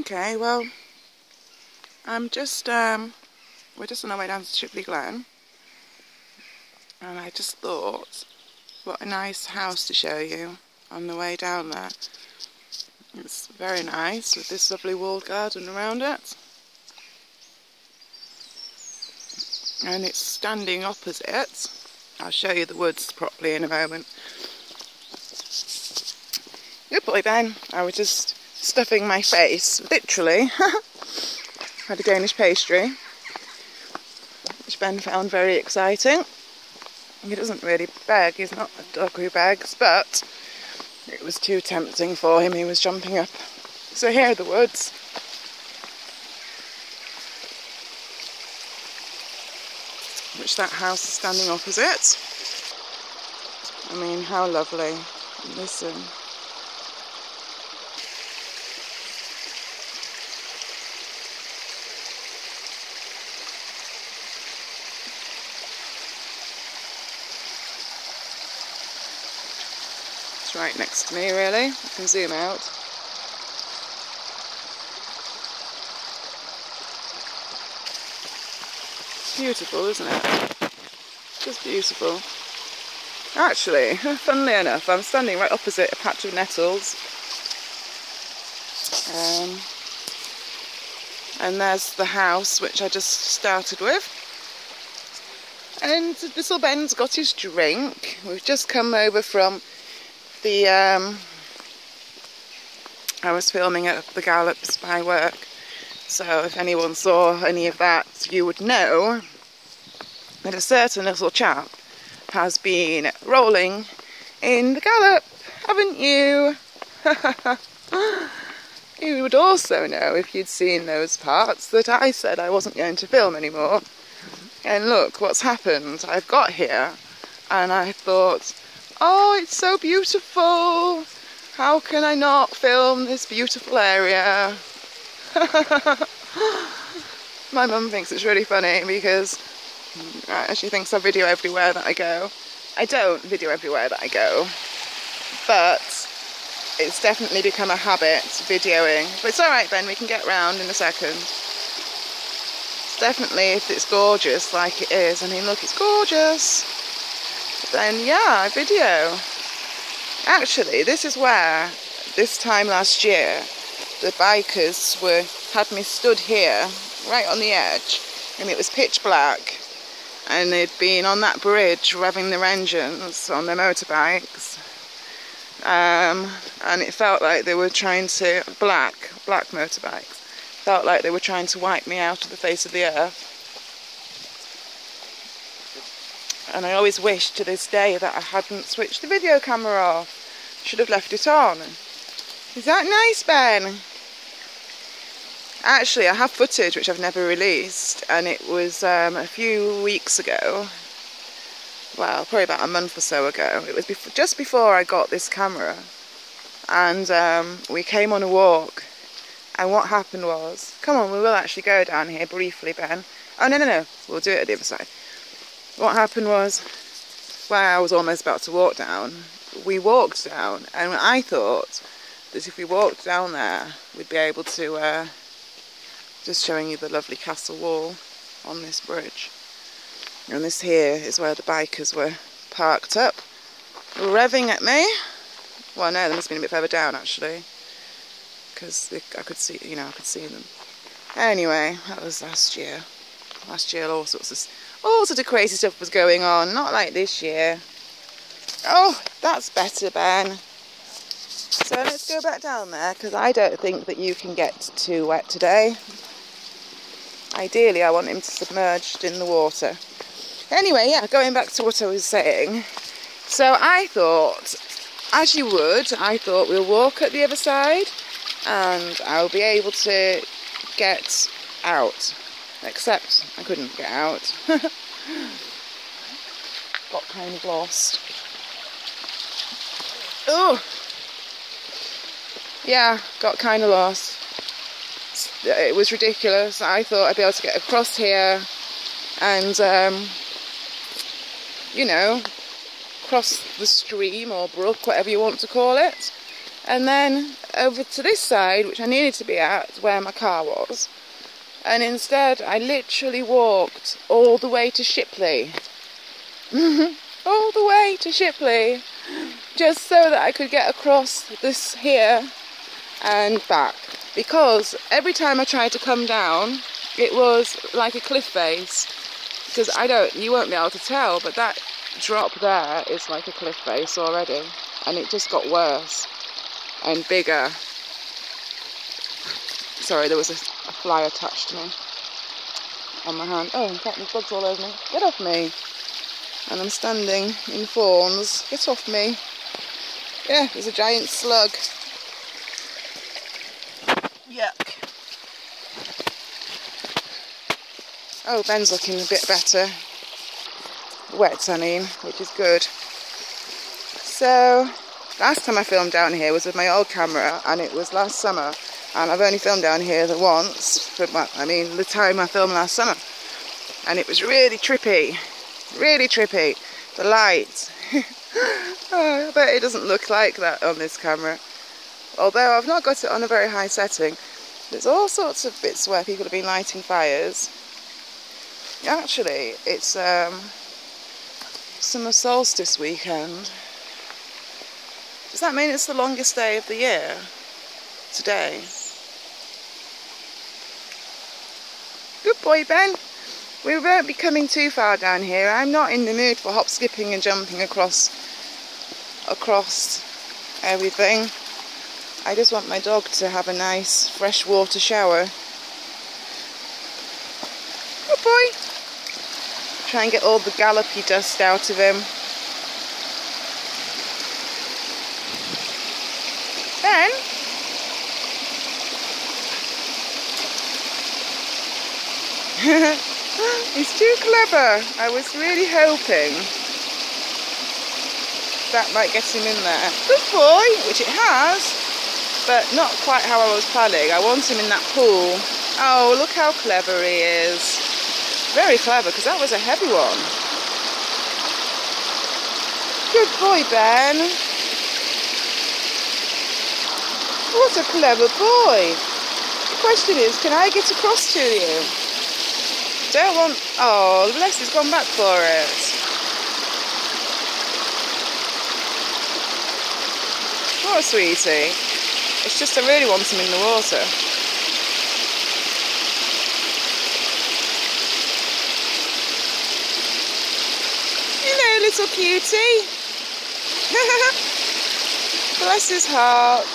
Okay, well, we're just on our way down to Glen, and I just thought, what a nice house to show you on the way down there. It's very nice with this lovely walled garden around it, and it's standing opposite. I'll show you the woods properly in a moment. Good boy, Ben. I was just stuffing my face, literally. Had a Danish pastry, which Ben found very exciting. He doesn't really beg, he's not a dog who begs, but it was too tempting for him, he was jumping up. So here are the woods. Which that house is standing opposite. I mean, how lovely. Listen. It's right next to me, really. I can zoom out. Beautiful, isn't it? Just beautiful. Actually, funnily enough, I'm standing right opposite a patch of nettles. And there's the house, which I just started with. And little Ben's got his drink. We've just come over from the, I was filming at the Gallops by work, so if anyone saw any of that, you would know that a certain little chap has been rolling in the Gallop, haven't you? You would also know, if you'd seen those parts, that I said I wasn't going to film anymore. And look what's happened. I've got here and I thought, oh, it's so beautiful. How can I not film this beautiful area? My mum thinks it's really funny because she thinks I video everywhere that I go. I don't video everywhere that I go, but it's definitely become a habit, videoing. But it's alright, Ben, we can get round in a second. It's definitely, if it's gorgeous like it is, I mean, look, it's gorgeous. Then yeah, I video. Actually, this is where, this time last year, the bikers had me stood here, right on the edge, and it was pitch black, and they'd been on that bridge revving their engines on their motorbikes, and it felt like they were trying to, black motorbikes, felt like they were trying to wipe me out of the face of the earth. And I always wish to this day that I hadn't switched the video camera off. Should have left it on. Is that nice, Ben? Actually, I have footage which I've never released, and it was a few weeks ago. Well, probably about a month or so ago. It was just before I got this camera, and we came on a walk. And what happened was, come on, we will actually go down here briefly, Ben. Oh no, we'll do it at the other side. What happened was, where I was almost about to walk down, we walked down, and I thought that if we walked down there, we'd be able to, just showing you the lovely castle wall on this bridge. And this here is where the bikers were parked up, revving at me. Well, no, they must have been a bit further down, actually, because I could see, I could see them. Anyway, that was last year. Last year, all sorts of crazy stuff was going on, not like this year. Oh, that's better, Ben. So let's go back down there, because I don't think that you can get too wet today. Ideally, I want him submerged in the water. Anyway, yeah, going back to what I was saying. So I thought, as you would, I thought we'll walk at the other side, and I'll be able to get out. Except I couldn't get out. Got kind of lost. Oh! Yeah, got kind of lost. It was ridiculous. I thought I'd be able to get across here and, cross the stream or brook, whatever you want to call it. And then over to this side, which I needed to be at, where my car was. And instead, I literally walked all the way to Shipley. All the way to Shipley. Just so that I could get across this here and back. Because every time I tried to come down, it was like a cliff face. Because you won't be able to tell, but that drop there is like a cliff face already. And it just got worse and bigger. Sorry, there was a fly attached to me on my hand. Oh, in fact, there's bugs all over me. Get off me. And I'm standing in thorns. Get off me. Yeah, there's a giant slug. Yuck. Oh, Ben's looking a bit better. Wet, I mean, which is good. So, last time I filmed down here was with my old camera, and it was last summer. And I've only filmed down here once, the time I filmed last summer. And it was really trippy. Really trippy. The lights. Oh, I bet it doesn't look like that on this camera. Although I've not got it on a very high setting. There's all sorts of bits where people have been lighting fires. Actually, it's summer solstice weekend. Does that mean it's the longest day of the year? Today. Good boy, Ben. We won't be coming too far down here. I'm not in the mood for hop, skipping and jumping across everything. I just want my dog to have a nice freshwater shower. Good boy. Try and get all the gallopy dust out of him. Ben? He's too clever. I was really hoping that might get him in there. Good boy, which it has, but not quite how I was planning. I want him in that pool. Oh, look how clever he is. Very clever, because that was a heavy one. Good boy, Ben. What a clever boy. The question is, can I get across to you? Don't want... Oh, Leslie's gone back for it. What a sweetie. It's just I really want him in the water. Hello, little cutie. Bless his heart.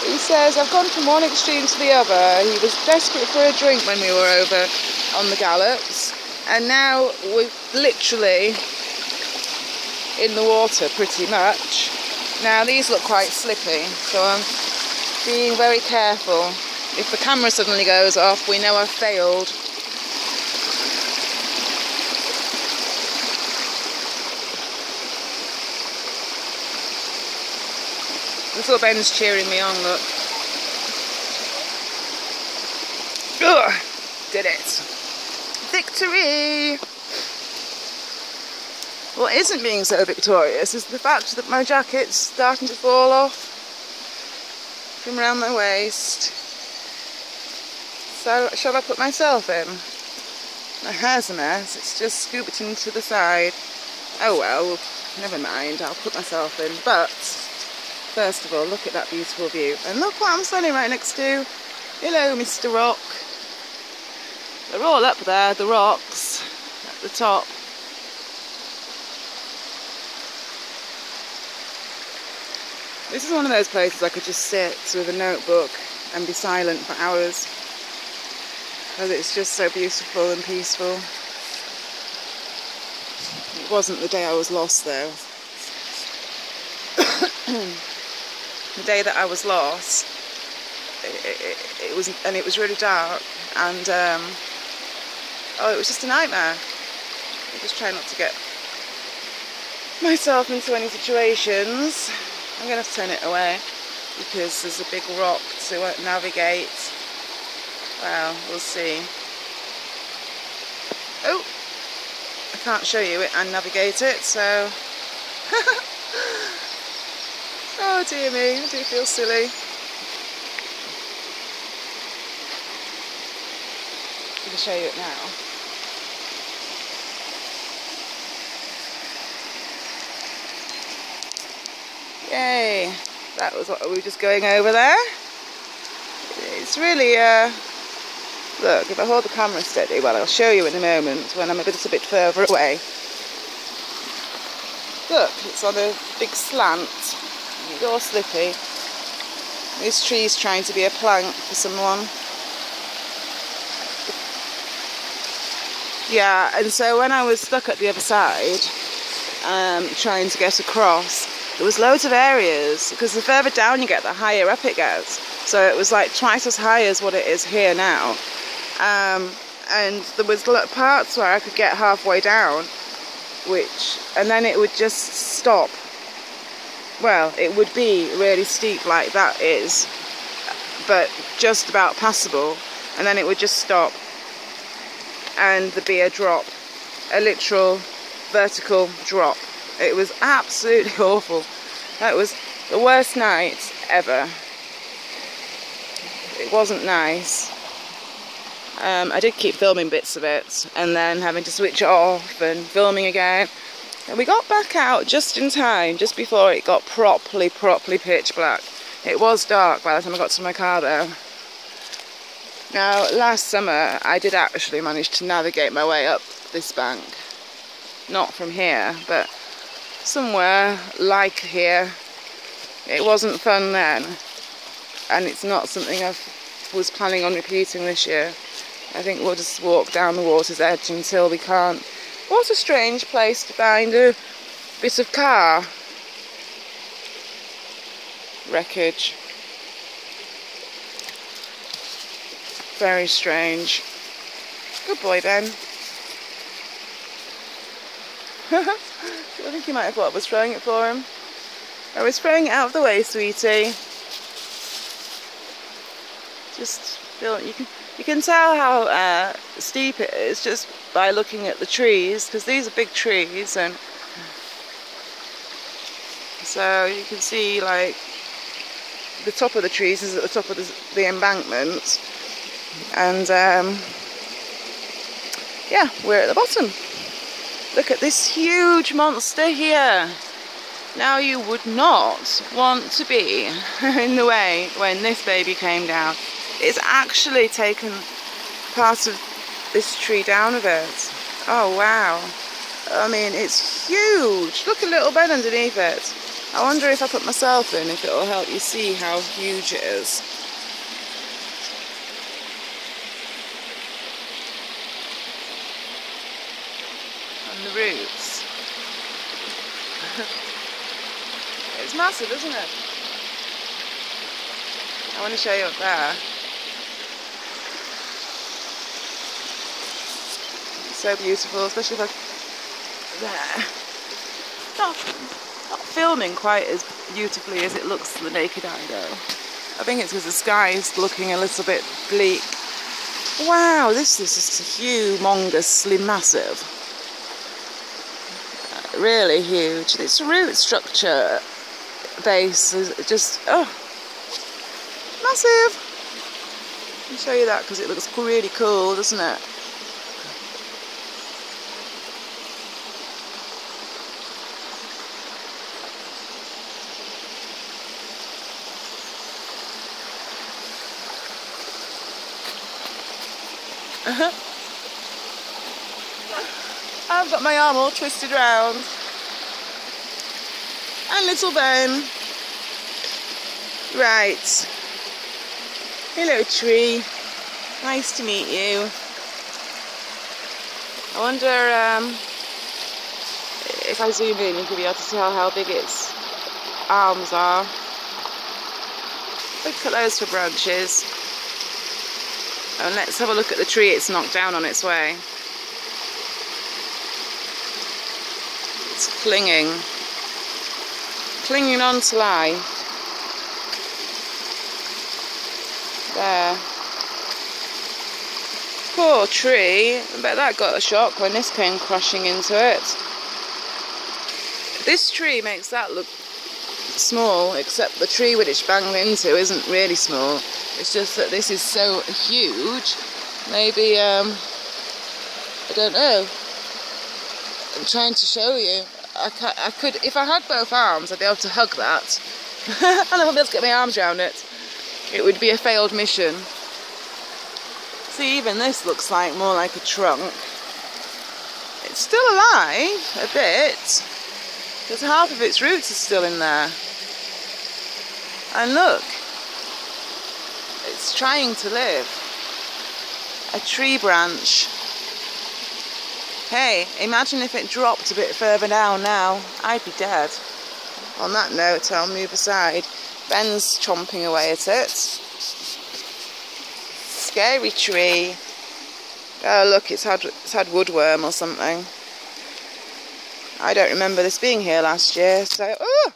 He says, I've gone from one extreme to the other. He was desperate for a drink when we were over on the gallops, and now we're literally in the water pretty much. Now these look quite slippy, so I'm being very careful. If the camera suddenly goes off, we know I've failed. Little Ben's cheering me on, look. Ugh, did it. Victory! What isn't being so victorious is the fact that my jacket's starting to fall off from around my waist. So, shall I put myself in? My hair's a mess, it's just scooped into the side. Oh well, never mind, I'll put myself in. But, first of all, look at that beautiful view. And look what I'm standing right next to. Hello, Mr. Rock. They're all up there, the rocks, at the top. This is one of those places I could just sit with a notebook and be silent for hours. Because it's just so beautiful and peaceful. It wasn't the day I was lost though. The day that I was lost, it was really dark, and oh, it was just a nightmare. I just try not to get myself into any situations. I'm going to have to turn it away because there's a big rock to navigate. Well, we'll see. Oh, I can't show you it and navigate it, so... Oh dear me, I do feel silly. going to show you it now. Yay! That was what we were just going over there. It's really, look, if I hold the camera steady, well, I'll show you in a moment when I'm a little bit further away. Look, it's on a big slant. It's all slippy. This tree's trying to be a plank for someone. Yeah, and so when I was stuck at the other side, trying to get across, there was loads of areas, because the further down you get, the higher up it gets. So it was like twice as high as what it is here now. And there was parts where I could get halfway down, and then it would just stop. Well, it would be really steep like that is, but just about passable, and then it would just stop. And there'd be a drop, a literal vertical drop. It was absolutely awful. That was the worst night ever. It wasn't nice. I did keep filming bits of it, and then having to switch it off and filming again. And we got back out just in time, just before it got properly pitch black. It was dark by the time I got to my car though. Now, last summer, I did actually manage to navigate my way up this bank. Not from here, but somewhere like here. It wasn't fun then, and it's not something I was planning on repeating this year. I think we'll just walk down the water's edge until we can't. What a strange place to find a bit of car wreckage. Very strange. Good boy, Ben. I think he might have thought I was throwing it for him. I was throwing it out of the way, sweetie. Just feel you can tell how steep it is just by looking at the trees, because these are big trees, and so you can see like the top of the trees is at the top of the embankment, and yeah, we're at the bottom. Look at this huge monster here. Now you would not want to be in the way when this baby came down. It's actually taken part of this tree down a bit. Oh wow. I mean, it's huge. Look at little Ben underneath it. I wonder if I put myself in, if it'll help you see how huge it is. And the roots. It's massive, isn't it? I want to show you up there. It's so beautiful, especially if I... There. Not filming quite as beautifully as it looks to the naked eye though. I think it's because the sky is looking a little bit bleak. Wow, this is just humongously massive. Really huge. Its root structure base is just, oh, massive. I'll show you that because it looks really cool, doesn't it? I've got my arm all twisted round. And little Ben. Right. Hello, tree. Nice to meet you. I wonder if I zoom in, you can be able to tell how big its arms are. Look at those for branches. And let's have a look at the tree it's knocked down on its way. It's clinging on to life. There. Poor tree. I bet that got a shock when this came crashing into it. This tree makes that look small, except the tree which it's banged into isn't really small. It's just that this is so huge Maybe, I don't know. I'm trying to show you. I could, if I had both arms, I'd be able to hug that. And I wouldn't be able to get my arms around it. It would be a failed mission. See, even this looks like more like a trunk. It's still alive, a bit. Because half of its roots are still in there. And look, it's trying to live. A tree branch. Hey, imagine if it dropped a bit further down now. I'd be dead. On that note, I'll move aside. Ben's chomping away at it. Scary tree. Oh look, it's had woodworm or something. I don't remember this being here last year, so... Oh!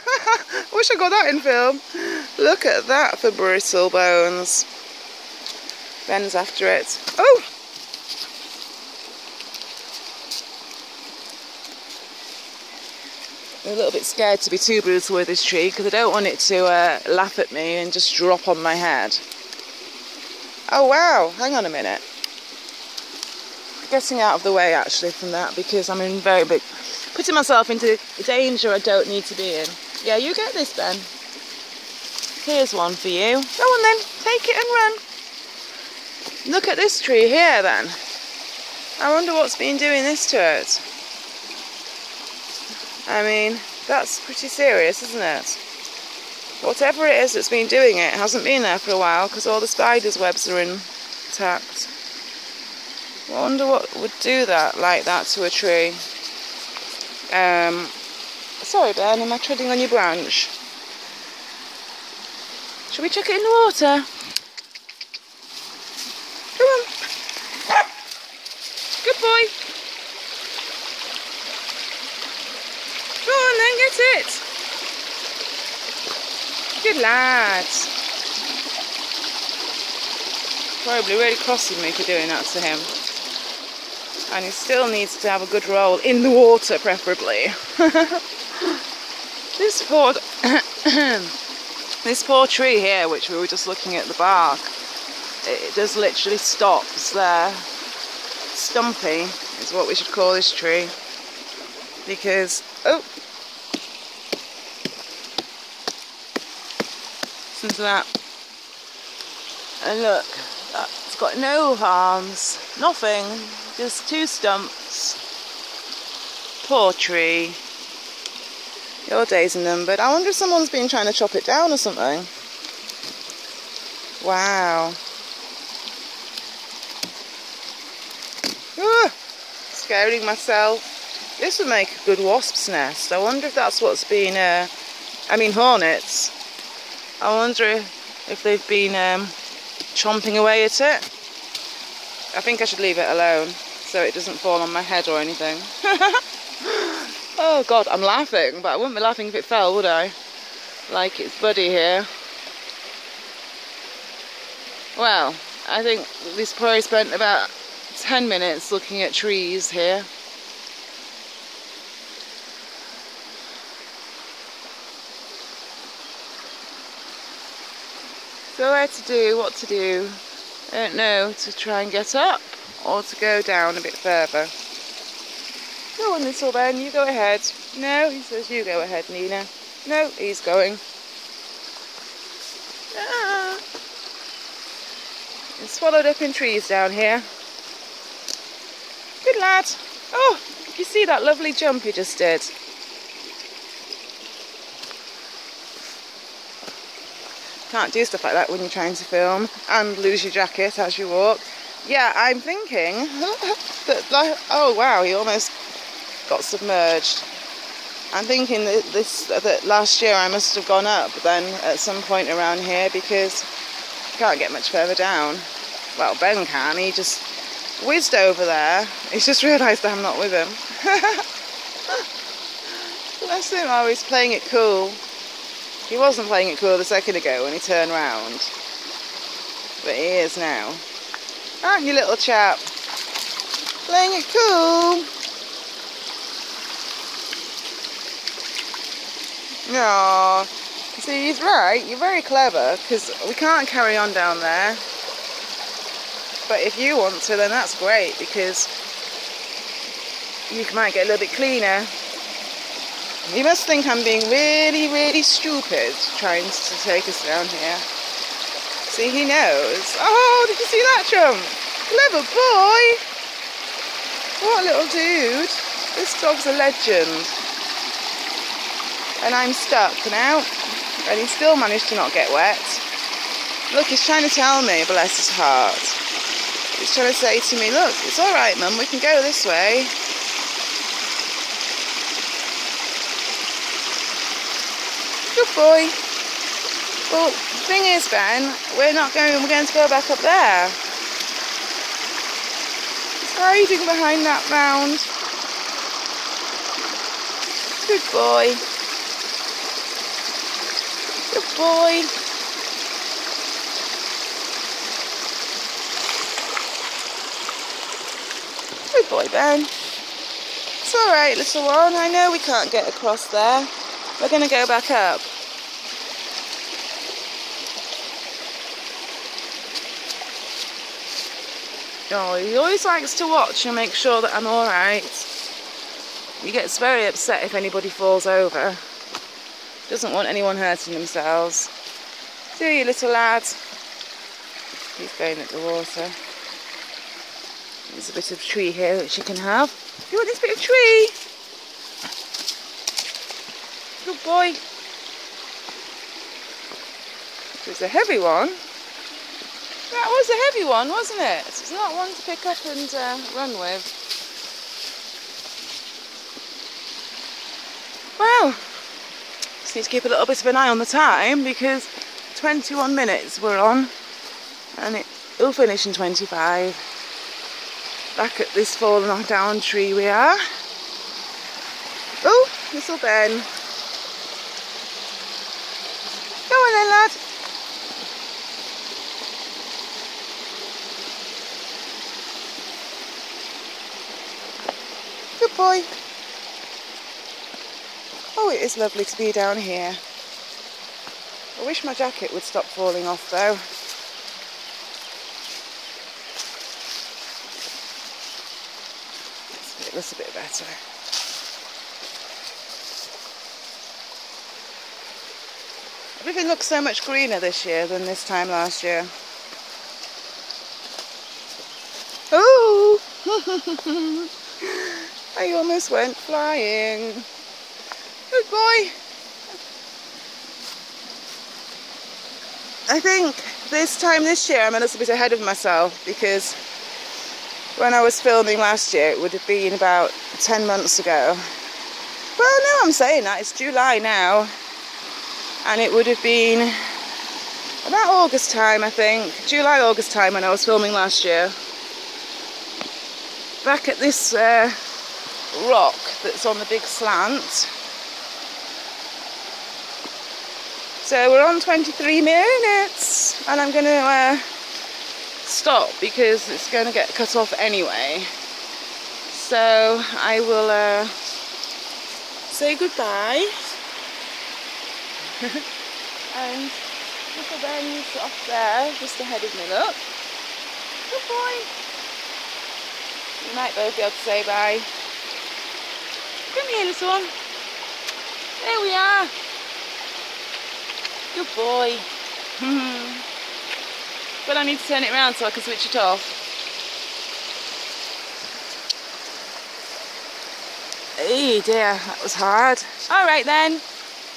I wish I got that in film. Look at that for brittle bones. Ben's after it. Oh! I'm a little bit scared to be too brutal with this tree because I don't want it to laugh at me and just drop on my head. Oh wow, hang on a minute. Getting out of the way actually from that because I'm in very big... Putting myself into danger I don't need to be in. Yeah, you get this, Ben. Here's one for you. Go on then, take it and run. Look at this tree here then. I wonder what's been doing this to it. I mean, that's pretty serious, isn't it? Whatever it is that's been doing it hasn't been there for a while because all the spiders' webs are intact. I wonder what would do that, like that, to a tree. Sorry Ben, am I treading on your branch? Shall we chuck it in the water? Come on. Good boy. Go on then, get it. Good lad. Probably really cross with me for doing that to him. And he still needs to have a good roll in the water, preferably. This poor tree here, which we were just looking at the bark, it just literally stops there. Stumpy is what we should call this tree. Because, oh, listen to that. And look, it's got no arms, nothing. Just two stumps. Poor tree. Your days are numbered. I wonder if someone's been trying to chop it down or something. Wow. Scaring myself. This would make a good wasp's nest. I wonder if that's what's been... I mean hornets. I wonder if they've been chomping away at it. I think I should leave it alone so it doesn't fall on my head or anything. Oh God, I'm laughing, but I wouldn't be laughing if it fell, would I? Like its buddy here. Well, I think we've probably spent about 10 minutes looking at trees here. So where to do, what to do? I don't know, to try and get up or to go down a bit further. Go on, little Ben, you go ahead. No, he says you go ahead, Nina. No, he's going. Ah. It's swallowed up in trees down here. Good lad. Oh, you see that lovely jump he just did? Can't do stuff like that when you're trying to film and lose your jacket as you walk. Yeah, I'm thinking that, oh wow, he almost got submerged. I'm thinking that last year I must have gone up then at some point around here because I can't get much further down. Well, Ben can, he just whizzed over there. He's just realised I'm not with him. Bless him, oh, he's playing it cool. He wasn't playing it cool a second ago when he turned round, but he is now. Aren't you, little chap? Playing it cool. No, see, he's right. You're very clever because we can't carry on down there. But if you want to, then that's great, because you might get a little bit cleaner. You must think I'm being really, really stupid trying to take us down here. See, he knows. Oh, did you see that jump? Clever boy. What a little dude. This dog's a legend. And I'm stuck now. And he still managed to not get wet. Look, he's trying to tell me, bless his heart. He's trying to say to me, look, it's all right, Mum, we can go this way. Good boy. Well, the thing is, Ben, we're going to go back up there. He's hiding behind that mound. Good boy. Good boy. Good boy, Ben. It's all right, little one. I know we can't get across there. We're going to go back up. Oh, he always likes to watch and make sure that I'm all right. He gets very upset if anybody falls over. Doesn't want anyone hurting themselves. Do you, little lad? He's going at the water. There's a bit of tree here which you can have. You want this bit of tree? Good boy. It was a heavy one. That was a heavy one, wasn't it? It's not one to pick up and run with. Well, just need to keep a little bit of an eye on the time, because 21 minutes we're on and it'll finish in 25. Back at this fallen down tree we are. Oh, little Ben. Go on then, lad. Good boy. Oh, it is lovely to be down here. I wish my jacket would stop falling off though. It looks a bit better. Everything looks so much greener this year than this time last year. Oh! I almost went flying. Good boy. I think this time this year I'm a little bit ahead of myself, because when I was filming last year it would have been about 10 months ago. Well, no, I'm saying that. It's July now. And it would have been about August time, I think. July, August time when I was filming last year. Back at this rock that's on the big slant. So we're on 23 minutes and I'm going to stop because it's going to get cut off anyway. So I will say goodbye. And little Ben's off there, just ahead of me, look. Good boy. You might both be able to say bye. Come here, little one. There we are. Good boy. But I need to turn it around so I can switch it off. Oh dear, that was hard. Alright then.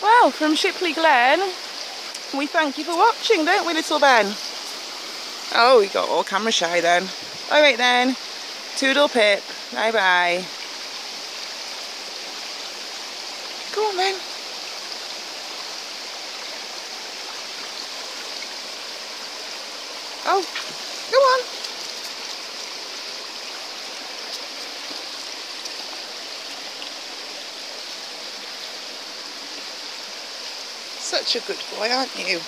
Well, from Shipley Glen, we thank you for watching, don't we, little Ben? Oh, we got all camera shy then. Alright then. Toodle pip. Bye bye. Go on then. Oh, go on. Such a good boy, aren't you?